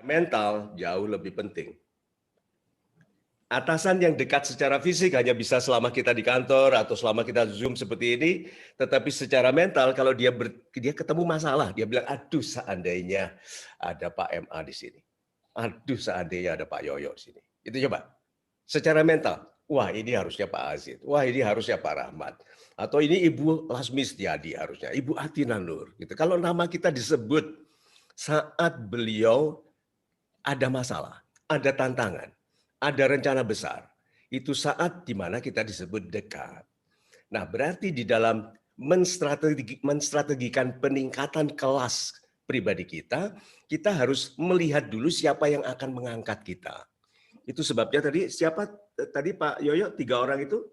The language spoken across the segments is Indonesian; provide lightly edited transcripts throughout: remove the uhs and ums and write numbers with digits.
mental jauh lebih penting. Atasan yang dekat secara fisik hanya bisa selama kita di kantor atau selama kita Zoom seperti ini, tetapi secara mental kalau dia ketemu masalah, dia bilang, aduh seandainya ada Pak MA di sini. Aduh seandainya ada Pak Yoyo di sini. Itu coba. Secara mental, wah ini harusnya Pak Aziz, wah ini harusnya Pak Rahmat. Atau ini Ibu Lasmi Setiadi harusnya, Ibu Atina Nur. Gitu. Kalau nama kita disebut saat beliau ada masalah, ada tantangan, ada rencana besar. Itu saat di mana kita disebut dekat. Nah, berarti di dalam menstrategikan peningkatan kelas pribadi kita harus melihat dulu siapa yang akan mengangkat kita. Itu sebabnya tadi tadi Pak Yoyo 3 orang itu?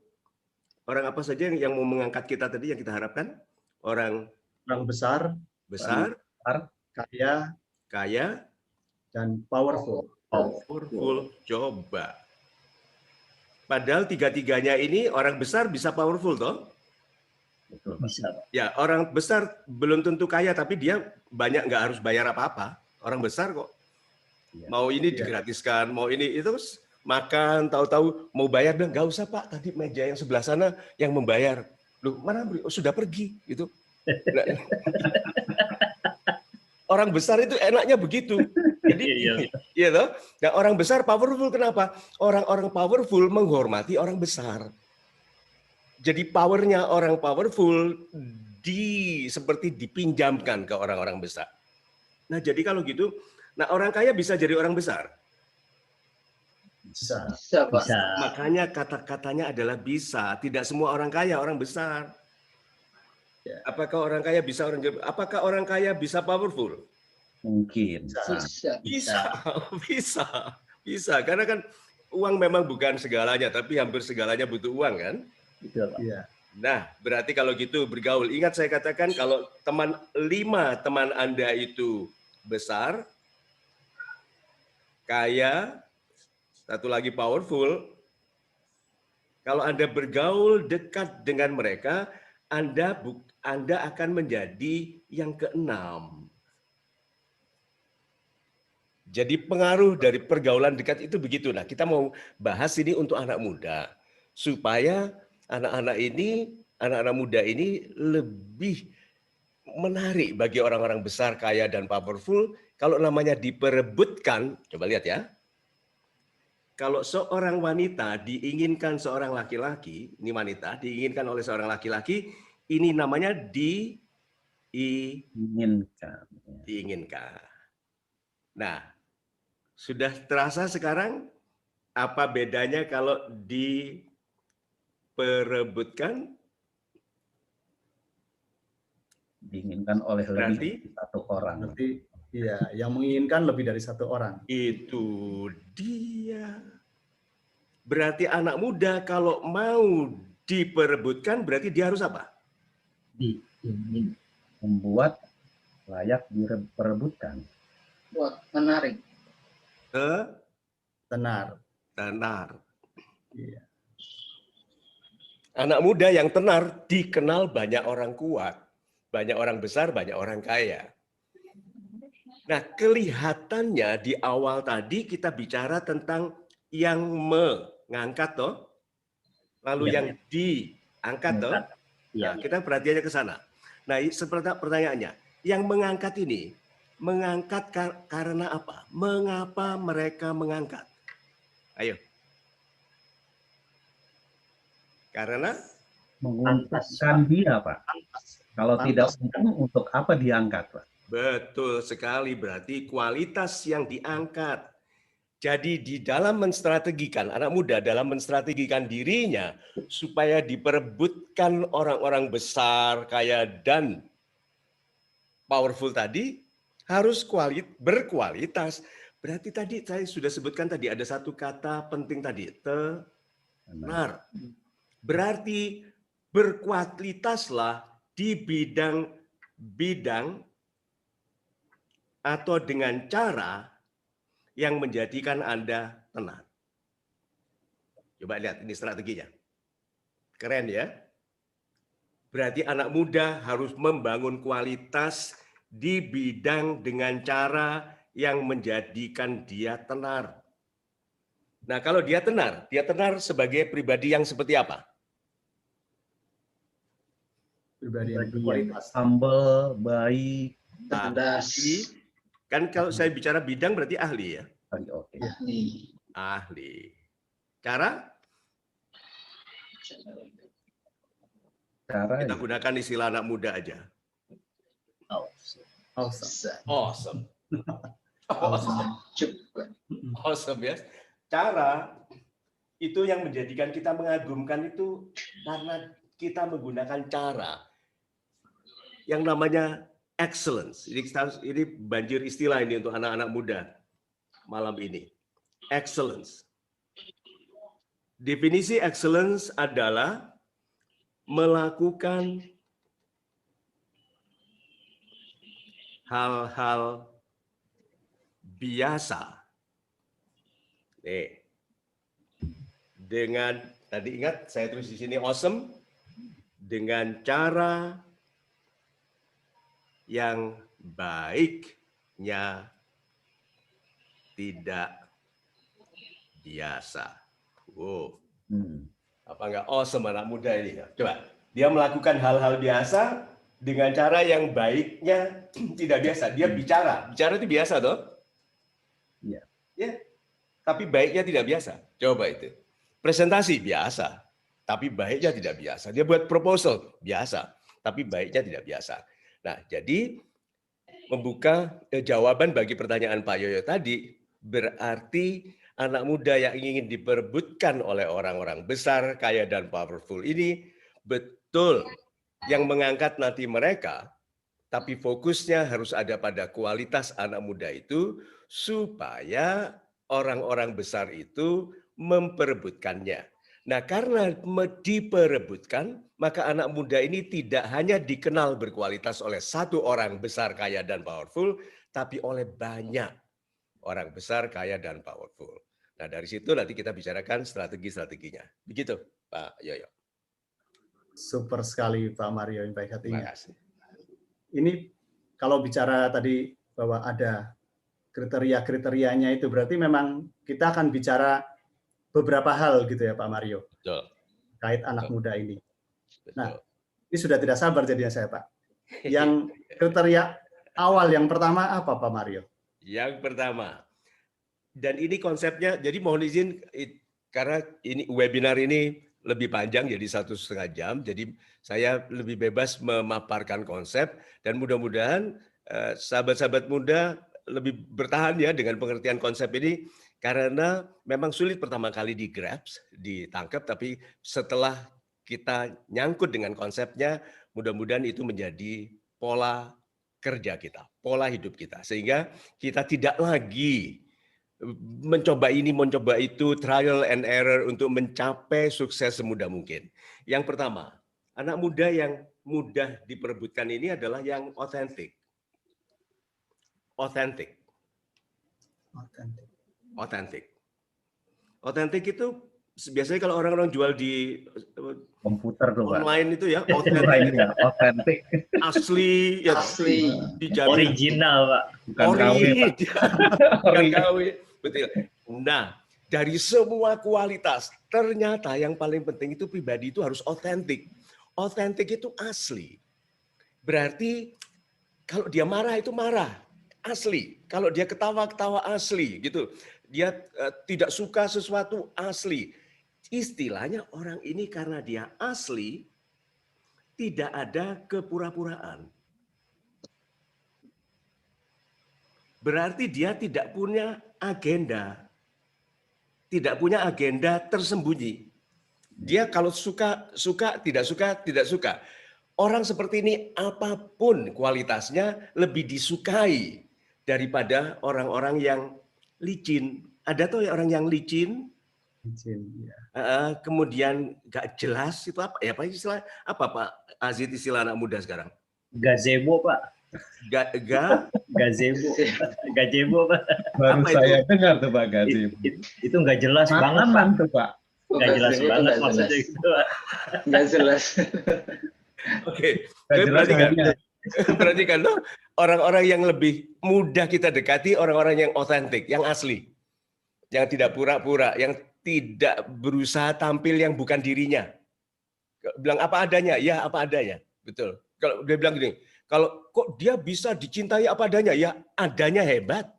Orang apa saja yang mau mengangkat kita tadi yang kita harapkan? Orang besar, kaya, dan powerful. Coba. Padahal tiga-tiganya ini orang besar bisa powerful toh? Betul, bisa. Ya, orang besar belum tentu kaya tapi dia banyak nggak harus bayar apa-apa. Orang besar kok. Mau ini digratiskan, mau ini itu makan, tahu-tahu mau bayar bilang nggak usah Pak, tadi meja yang sebelah sana yang membayar. Loh, mana sudah pergi gitu. Nah, orang besar itu enaknya begitu. Jadi iya toh. Nah, orang besar powerful kenapa? Orang-orang powerful menghormati orang besar. Jadi powernya orang powerful seperti dipinjamkan ke orang-orang besar. Nah, jadi kalau gitu, nah orang kaya bisa jadi orang besar. Bisa, Pak. Makanya kata-katanya adalah bisa. Tidak semua orang kaya orang besar. Apakah orang kaya bisa powerful? Mungkin. Bisa. Karena kan uang memang bukan segalanya, tapi hampir segalanya butuh uang kan? Iya. Nah, berarti kalau gitu bergaul. Ingat saya katakan kalau 5 teman Anda itu besar, kaya, satu lagi powerful, kalau Anda bergaul dekat dengan mereka, Anda akan menjadi yang keenam. Jadi pengaruh dari pergaulan dekat itu begitu. Nah, kita mau bahas ini untuk anak muda. Supaya anak-anak muda ini lebih menarik bagi orang-orang besar, kaya, dan powerful. Kalau namanya diperebutkan, coba lihat ya. Kalau seorang wanita diinginkan seorang laki-laki, ini wanita diinginkan oleh seorang laki-laki, ini namanya diinginkan. Nah, sudah terasa sekarang apa bedanya kalau diperebutkan? Diinginkan oleh lebih dari satu orang. Berarti iya, yang menginginkan lebih dari satu orang. Itu dia. Berarti anak muda kalau mau diperebutkan berarti dia harus apa? Diingin, membuat layak diperebutkan. Buat menarik. Tenar. Iya. Anak muda yang tenar dikenal banyak orang kuat, banyak orang besar, banyak orang kaya. Nah, kelihatannya di awal tadi kita bicara tentang yang mengangkat toh, lalu yang diangkat toh. Nah, kita perhatiannya ke sana. Nah, seperti pertanyaannya, yang mengangkat ini mengangkat karena apa? Mengapa mereka mengangkat? Ayo. Karena menguntungkan dia, Pak. Kalau tidak untung, untuk apa diangkat, Pak? Betul sekali, berarti kualitas yang diangkat. Jadi di dalam menstrategikan, anak muda dalam menstrategikan dirinya supaya diperebutkan orang-orang besar, kaya, dan powerful tadi, harus berkualitas. Berarti tadi saya sudah sebutkan tadi, ada satu kata penting tadi, tenar. Berarti berkualitaslah di bidang atau dengan cara yang menjadikan Anda tenar. Coba lihat, ini strateginya. Keren ya? Berarti anak muda harus membangun kualitas di bidang dengan cara yang menjadikan dia tenar. Nah, kalau dia tenar sebagai pribadi yang seperti apa? Pribadi yang Pribadi berkualitas. humble, baik. Cerdas. Kan kalau saya bicara bidang berarti ahli ya? Oke. Ahli. Cara? Cara Kita gunakan istilah anak muda aja. Awesome. Awesome. Awesome. Awesome ya. Cara itu yang menjadikan kita mengagumkan itu karena kita menggunakan cara yang namanya excellence. Ini banjir istilah ini untuk anak-anak muda malam ini. Excellence. Definisi excellence adalah melakukan hal-hal biasa. Nih. Dengan tadi ingat saya tulis di sini awesome dengan cara yang baiknya tidak biasa. Wow. Apa enggak awesome anak muda ini? Coba, dia melakukan hal-hal biasa dengan cara yang baiknya tidak biasa. Dia bicara itu biasa toh? Iya. Ya. Tapi baiknya tidak biasa. Coba itu. Presentasi biasa, tapi baiknya tidak biasa. Dia buat proposal biasa, tapi baiknya tidak biasa. Nah, jadi membuka jawaban bagi pertanyaan Pak Yoyo tadi, berarti anak muda yang ingin diperebutkan oleh orang-orang besar, kaya, dan powerful ini betul yang mengangkat nanti mereka, tapi fokusnya harus ada pada kualitas anak muda itu supaya orang-orang besar itu memperebutkannya. Nah, karena diperebutkan, maka anak muda ini tidak hanya dikenal berkualitas oleh satu orang besar, kaya, dan powerful, tapi oleh banyak orang besar, kaya, dan powerful. Nah, dari situ nanti kita bicarakan strategi-strateginya. Begitu, Pak Yoyo. Super sekali Pak Mario yang baik Terima hatinya. kasih. Ini kalau bicara tadi bahwa ada kriteria-kriterianya itu berarti memang kita akan bicara beberapa hal gitu ya Pak Mario. Betul. Kait anak muda ini. Betul. Nah, ini sudah tidak sabar jadinya saya Pak. Yang kriteria awal yang pertama apa Pak Mario? Yang pertama, dan ini konsepnya, jadi mohon izin karena ini webinar ini lebih panjang jadi 1,5 jam, jadi saya lebih bebas memaparkan konsep dan mudah-mudahan sahabat-sahabat muda lebih bertahan ya dengan pengertian konsep ini karena memang sulit pertama kali ditangkap, tapi setelah kita nyangkut dengan konsepnya, mudah-mudahan itu menjadi pola kerja kita, pola hidup kita, sehingga kita tidak lagi mencoba ini, mencoba itu, trial and error untuk mencapai sukses semudah mungkin. Yang pertama, anak muda yang mudah diperebutkan ini adalah yang otentik. Otentik. Otentik itu biasanya kalau orang-orang jual di Komputer tuh, Pak. online itu ya, Otentik. asli, ya, Asli. dijamin Original, Pak. Bukan KW, Pak. Bukan KW. Betul. Nah, dari semua kualitas, ternyata yang paling penting itu pribadi itu harus otentik. Otentik itu asli. Berarti kalau dia marah itu marah, asli. Kalau dia ketawa-ketawa asli gitu. Dia tidak suka sesuatu asli. Istilahnya orang ini karena dia asli, tidak ada kepura-puraan. Berarti dia tidak punya agenda. Tidak punya agenda tersembunyi. Dia kalau suka, tidak suka, tidak suka. Orang seperti ini apapun kualitasnya lebih disukai daripada orang-orang yang licin. Ada tuh orang yang licin, Ya. kemudian nggak jelas itu apa? Ya apa istilah? Apa Pak Azid istilah anak muda sekarang? Gazebo, Pak. Gazebo. Gazebo, Pak. Baru Apa saya dengar tuh Pak Gazebo. Itu nggak jelas banget, Pak. Makanan tuh Pak. Nggak jelas banget maksudnya gitu, Pak. Nggak jelas. Oke, Nggak jelas perhatikan. hanya. Perhatikan loh, orang-orang yang lebih mudah kita dekati, orang-orang yang otentik, yang asli. Yang tidak pura-pura, yang tidak berusaha tampil yang bukan dirinya. Bilang apa adanya, ya apa adanya. Betul. Kalau dia bilang gini, kalau kok dia bisa dicintai apa adanya, ya adanya hebat.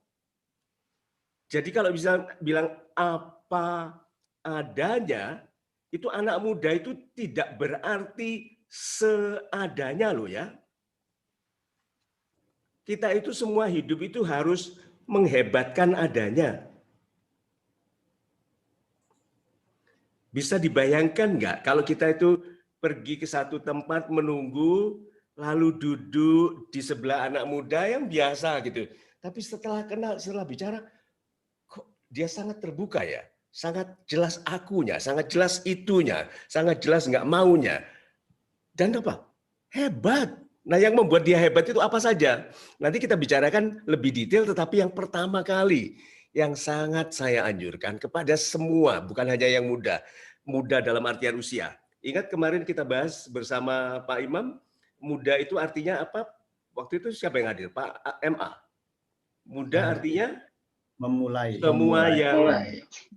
Jadi kalau bisa bilang apa adanya, itu anak muda itu tidak berarti seadanya loh ya. Kita itu semua hidup itu harus menghebatkan adanya. Bisa dibayangkan nggak kalau kita itu pergi ke satu tempat menunggu, lalu duduk di sebelah anak muda yang biasa gitu. Tapi setelah kenal, setelah bicara, kok dia sangat terbuka ya, sangat jelas akunya, sangat jelas itunya, sangat jelas nggak maunya. Dan apa? Hebat. Nah yang membuat dia hebat itu apa saja? Nanti kita bicarakan lebih detail, tetapi yang pertama kali, yang sangat saya anjurkan kepada semua, bukan hanya yang muda. Muda dalam artian usia. Ingat kemarin kita bahas bersama Pak Imam, muda itu artinya apa? Waktu itu siapa yang hadir? Pak MA. Muda artinya Memulai. semua yang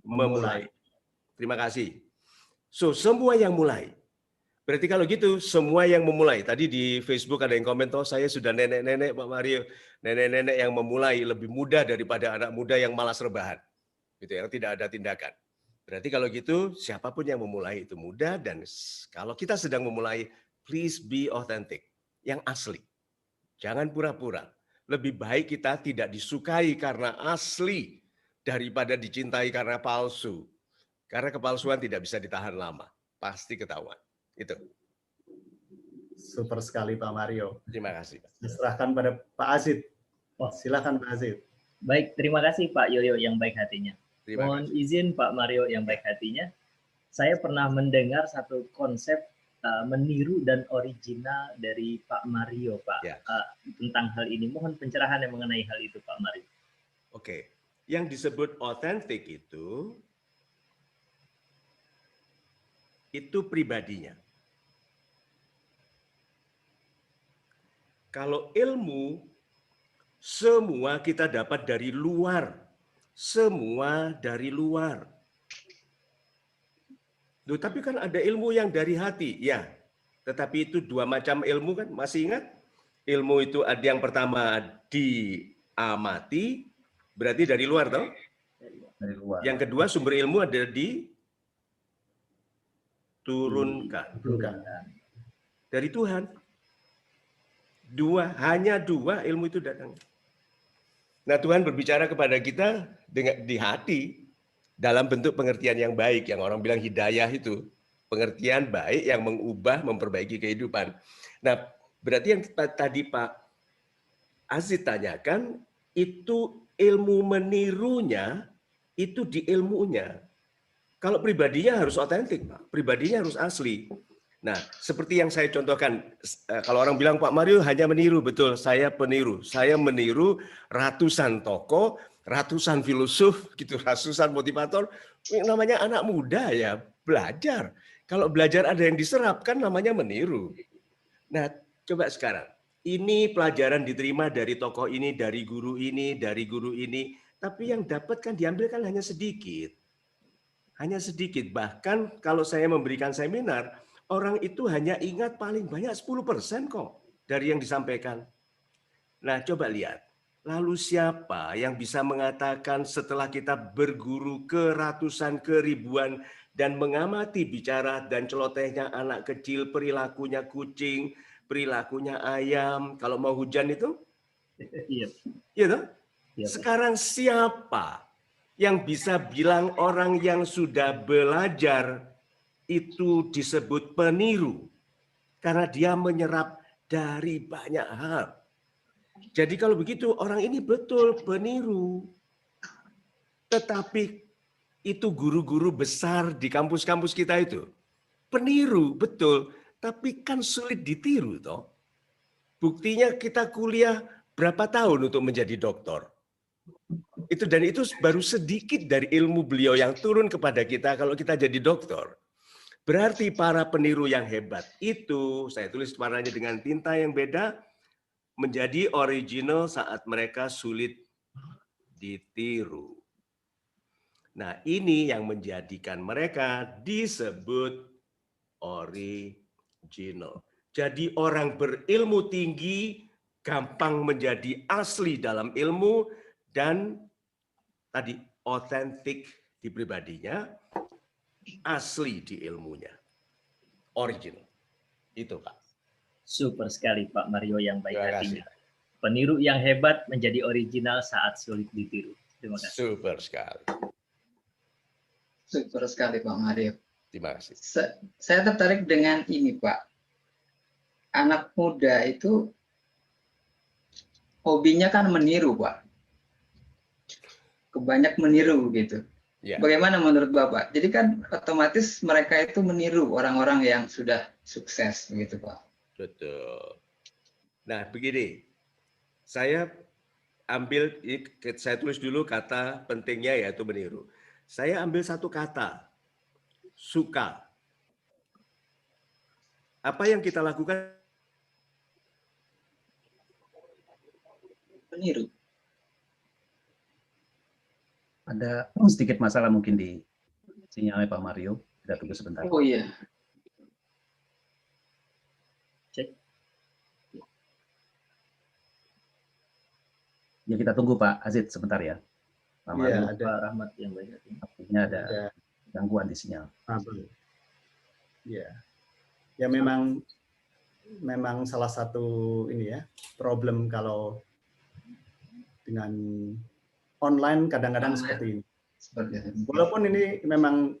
memulai. Terima kasih. So, semua yang mulai. Berarti kalau gitu, semua yang memulai. Tadi di Facebook ada yang komen, "Oh, saya sudah nenek-nenek, Pak Mario. Nenek-nenek yang memulai lebih mudah daripada anak muda yang malas rebahan." Gitu, yang tidak ada tindakan. Berarti kalau gitu, siapapun yang memulai itu mudah, dan kalau kita sedang memulai, please be authentic, yang asli. Jangan pura-pura. Lebih baik kita tidak disukai karena asli daripada dicintai karena palsu. Karena kepalsuan tidak bisa ditahan lama, pasti ketahuan. Itu. Super sekali Pak Mario. Terima kasih. Diserahkan pada Pak Azid. Oh. Silakan Pak Azid. Baik, terima kasih Pak Yoyo yang baik hatinya. Terima Mohon kasih. izin Pak Mario yang baik hatinya. Saya pernah mendengar satu konsep meniru dan original dari Pak Mario, Pak, Ya. tentang hal ini. Mohon pencerahan yang mengenai hal itu, Pak Mario. Oke. Yang disebut otentik itu pribadinya. Kalau ilmu, semua kita dapat dari luar. Semua dari luar. Loh, tapi kan ada ilmu yang dari hati. Ya, tetapi itu dua macam ilmu kan. Masih ingat? Ilmu itu ada yang pertama diamati, berarti dari luar toh. Dari luar. Yang kedua sumber ilmu ada diturunkan dari Tuhan. Hanya dua ilmu itu datang. Nah, Tuhan berbicara kepada kita dengan di hati dalam bentuk pengertian yang baik, yang orang bilang hidayah itu, pengertian baik yang mengubah, memperbaiki kehidupan. Nah, berarti yang tadi Pak Azid tanyakan, itu ilmu menirunya, itu di ilmunya. Kalau pribadinya harus otentik, Pak. Pribadinya harus asli. Nah, seperti yang saya contohkan, kalau orang bilang Pak Mario hanya meniru, betul, saya peniru. Saya meniru ratusan tokoh, ratusan filosof, gitu, ratusan motivator. Namanya anak muda ya, belajar. Kalau belajar ada yang diserap, kan namanya meniru. Nah, coba sekarang. Ini pelajaran diterima dari tokoh ini, dari guru ini, dari guru ini. Tapi yang dapat kan diambil kan hanya sedikit. Hanya sedikit. Bahkan kalau saya memberikan seminar, orang itu hanya ingat paling banyak 10% kok dari yang disampaikan. Nah, coba lihat. Lalu siapa yang bisa mengatakan setelah kita berguru ke ratusan, ke ribuan, dan mengamati bicara dan celotehnya anak kecil, perilakunya kucing, perilakunya ayam, kalau mau hujan itu? Iya. Iya toh? Iya, Pak. Sekarang siapa yang bisa bilang orang yang sudah belajar itu disebut peniru? Karena dia menyerap dari banyak hal. Jadi kalau begitu orang ini betul peniru. Tetapi itu guru-guru besar di kampus-kampus kita itu. Peniru, betul. Tapi kan sulit ditiru toh. Buktinya kita kuliah berapa tahun untuk menjadi doktor. Dan itu baru sedikit dari ilmu beliau yang turun kepada kita kalau kita jadi doktor. Berarti para peniru yang hebat itu, saya tulis warnanya dengan tinta yang beda, menjadi original saat mereka sulit ditiru. Nah, ini yang menjadikan mereka disebut original. Jadi orang berilmu tinggi gampang menjadi asli dalam ilmu dan tadi otentik di pribadinya, asli di ilmunya. Original. Itu, Pak. Super sekali Pak Mario yang baik Terima hatinya. kasih. Peniru yang hebat menjadi original saat sulit ditiru. Terima kasih. Super sekali. Super sekali Pak Mario. Terima kasih. Saya tertarik dengan ini Pak. Anak muda itu hobinya kan meniru Pak. Kebanyak meniru gitu. Ya. Bagaimana menurut Bapak? Jadi kan otomatis mereka itu meniru orang-orang yang sudah sukses begitu Pak. Betul. Nah, begini. Saya tulis dulu kata pentingnya yaitu meniru. Saya ambil satu kata, suka. Apa yang kita lakukan? Meniru. Ada sedikit masalah mungkin di sinyalnya Pak Mario. Kita tunggu sebentar. Oh iya. Cek. Ya kita tunggu Pak Azid sebentar ya. Pak Mario, Iya, ada Pak Rahmat yang baik hatinya. artinya ada gangguan di sinyal. trouble. Ya. Ya memang salah satu ini ya, problem kalau dengan online kadang-kadang seperti ini. Seperti itu. Walaupun ini memang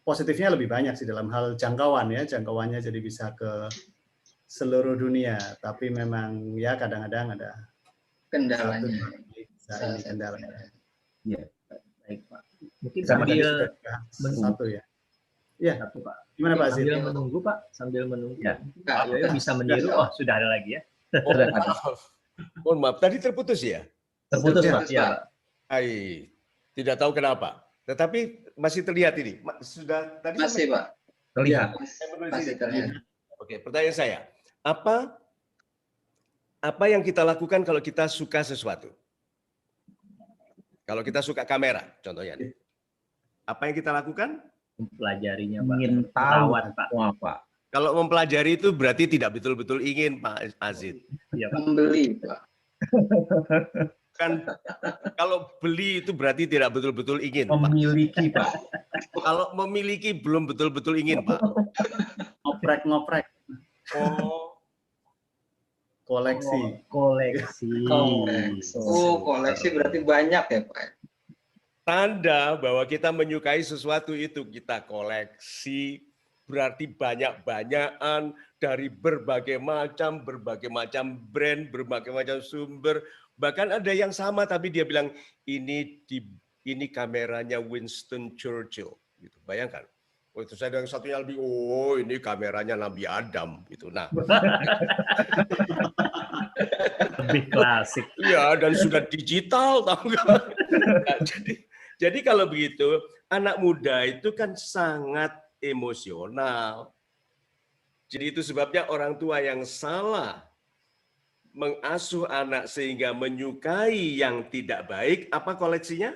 positifnya lebih banyak sih dalam hal jangkauan ya, jangkauannya jadi bisa ke seluruh dunia, tapi memang ya kadang-kadang ada Kendalanya. ini kendalanya. Baik Pak. Mungkin Sama tadi sambil sudah dibahas satu ya. Ya, satu Pak. gimana Pak Azid? Sambil menunggu Pak, sambil menunggu. Ya. Pak Yoyo bisa meniru. Oh, sudah ada lagi ya. Oh, maaf. Mohon maaf, tadi terputus ya? Terputus Terputus, Pak. Ya, Pak. Pak. Hai, tidak tahu kenapa. Tetapi masih terlihat ini. Sudah tadi Masih Pak. Terlihat. saya menulis Masih ini. terlihat. Oke, pertanyaan saya. Apa yang kita lakukan kalau kita suka sesuatu? Kalau kita suka kamera, contohnya nih. Apa yang kita lakukan? Mempelajarinya Pak. Ingin tahu Merawat, Pak. semua Pak. Kalau mempelajari itu berarti tidak betul-betul ingin, Pak Azid. Iya Pak. Membeli Pak. Kan kalau beli itu berarti tidak betul-betul ingin, Pak. Memiliki Pak. Kalau memiliki belum betul-betul ingin, Pak. Ngoprek. Oh, Koleksi. Koleksi. Oh, koleksi berarti banyak ya Pak. tanda bahwa kita menyukai sesuatu itu kita koleksi, berarti banyak-banyakan dari berbagai macam brand, berbagai macam sumber. Bahkan ada yang sama tapi dia bilang ini kameranya Winston Churchill. Gitu. Bayangkan. Oh, itu saya yang satunya lebih, oh ini kameranya Nabi Adam. Gitu. Nah, Lebih klasik. iya, dan sudah digital, tahu nggak? Nah, jadi kalau begitu, anak muda itu kan sangat emosional. Jadi itu sebabnya orang tua yang salah mengasuh anak sehingga menyukai yang tidak baik, apa koleksinya?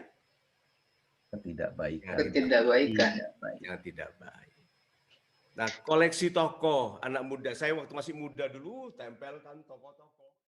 Ketidakbaikan. Ketidakbaikan. Yang tidak baik. Nah, koleksi tokoh anak muda. Saya waktu masih muda dulu tempelkan tokoh-tokoh.